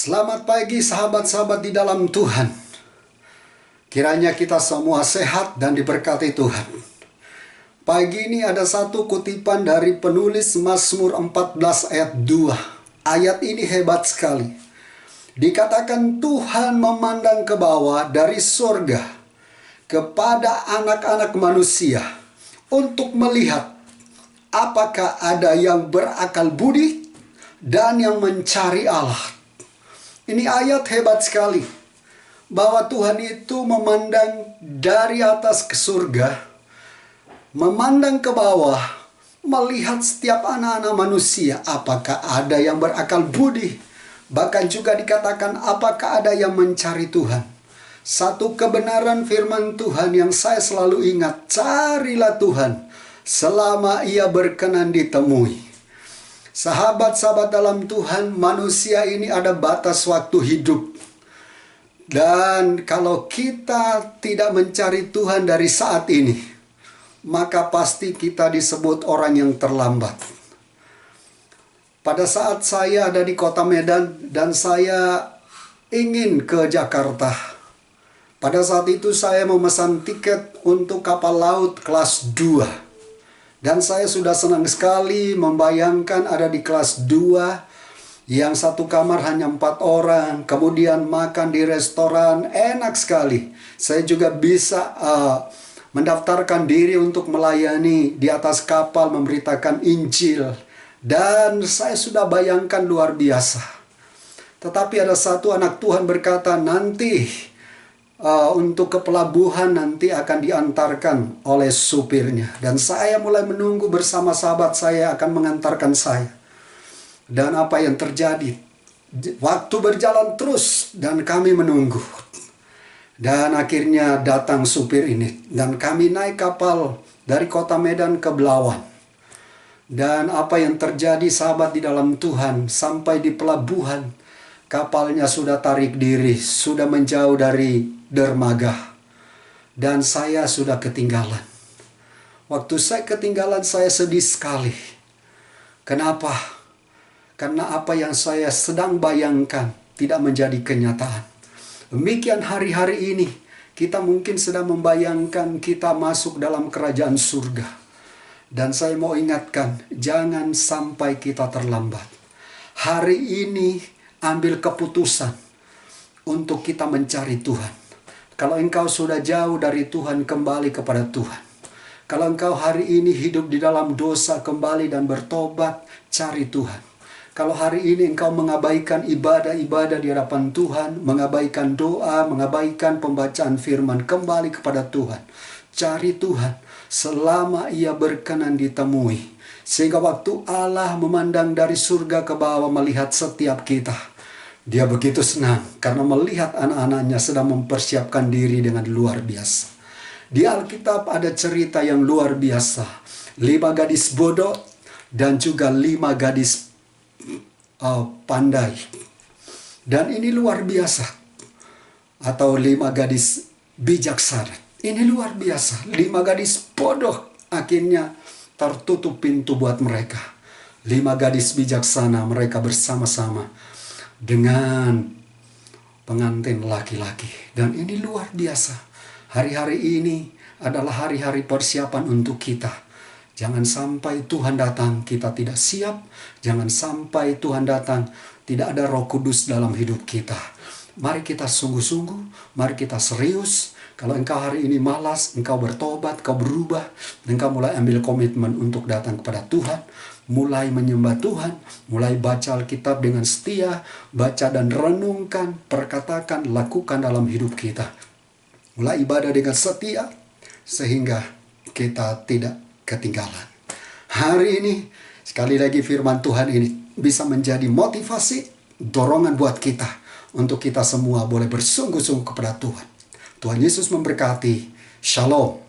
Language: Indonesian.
Selamat pagi sahabat-sahabat di dalam Tuhan. Kiranya kita semua sehat dan diberkati Tuhan. Pagi ini ada satu kutipan dari penulis Mazmur 14 ayat 2. Ayat ini hebat sekali. Dikatakan Tuhan memandang ke bawah dari surga kepada anak-anak manusia untuk melihat apakah ada yang berakal budi dan yang mencari Allah. Ini ayat hebat sekali. Bahwa Tuhan itu memandang dari atas ke surga, memandang ke bawah, melihat setiap anak-anak manusia. Apakah ada yang berakal budi? Bahkan juga dikatakan apakah ada yang mencari Tuhan. Satu kebenaran firman Tuhan yang saya selalu ingat. Carilah Tuhan selama ia berkenan ditemui. Sahabat-sahabat dalam Tuhan, manusia ini ada batas waktu hidup. Dan kalau kita tidak mencari Tuhan dari saat ini, maka pasti kita disebut orang yang terlambat. Pada saat saya ada di kota Medan dan saya ingin ke Jakarta. Pada saat itu saya memesan tiket untuk kapal laut kelas 2. Dan saya sudah senang sekali membayangkan ada di kelas 2 yang satu kamar hanya 4 orang. Kemudian makan di restoran enak sekali. Saya juga bisa mendaftarkan diri untuk melayani di atas kapal memberitakan Injil. Dan saya sudah bayangkan luar biasa. Tetapi ada satu anak Tuhan berkata nanti untuk ke pelabuhan nanti akan diantarkan oleh supirnya. Dan saya mulai menunggu bersama sahabat saya akan mengantarkan saya. Dan apa yang terjadi? Waktu berjalan terus dan kami menunggu. Dan akhirnya datang supir ini. Dan kami naik kapal dari kota Medan ke Belawan. Dan apa yang terjadi sahabat di dalam Tuhan, sampai di pelabuhan, kapalnya sudah tarik diri, sudah menjauh dari dermaga. Dan saya sudah ketinggalan. Waktu saya ketinggalan, saya sedih sekali. Kenapa? Karena apa yang saya sedang bayangkan tidak menjadi kenyataan. Demikian hari-hari ini, kita mungkin sedang membayangkan kita masuk dalam kerajaan surga. Dan saya mau ingatkan, jangan sampai kita terlambat. Hari ini, ambil keputusan untuk kita mencari Tuhan. Kalau engkau sudah jauh dari Tuhan, kembali kepada Tuhan. Kalau engkau hari ini hidup di dalam dosa, kembali dan bertobat, cari Tuhan. Kalau hari ini engkau mengabaikan ibadah-ibadah di hadapan Tuhan, mengabaikan doa, mengabaikan pembacaan firman, kembali kepada Tuhan. Cari Tuhan selama ia berkenan ditemui. Sehingga waktu Allah memandang dari surga ke bawah melihat setiap kita, Dia begitu senang karena melihat anak-anaknya sedang mempersiapkan diri dengan luar biasa. Di Alkitab ada cerita yang luar biasa. 5 gadis bodoh dan juga 5 gadis pandai. Dan ini luar biasa. Atau 5 gadis bijaksana. Ini luar biasa. 5 gadis bodoh akhirnya tertutup pintu buat mereka. 5 gadis bijaksana mereka bersama-sama dengan pengantin laki-laki. Dan ini luar biasa. Hari-hari ini adalah hari-hari persiapan untuk kita. Jangan sampai Tuhan datang kita tidak siap. Jangan sampai Tuhan datang tidak ada Roh Kudus dalam hidup kita. Mari kita sungguh-sungguh, mari kita serius. Kalau engkau hari ini malas, engkau bertobat, engkau berubah, engkau mulai ambil komitmen untuk datang kepada Tuhan. Mulai menyembah Tuhan, mulai baca Alkitab dengan setia, baca dan renungkan, perkatakan, lakukan dalam hidup kita. Mulai ibadah dengan setia, sehingga kita tidak ketinggalan. Hari ini, sekali lagi firman Tuhan ini bisa menjadi motivasi, dorongan buat kita, untuk kita semua boleh bersungguh-sungguh kepada Tuhan. Tuhan Yesus memberkati. Shalom.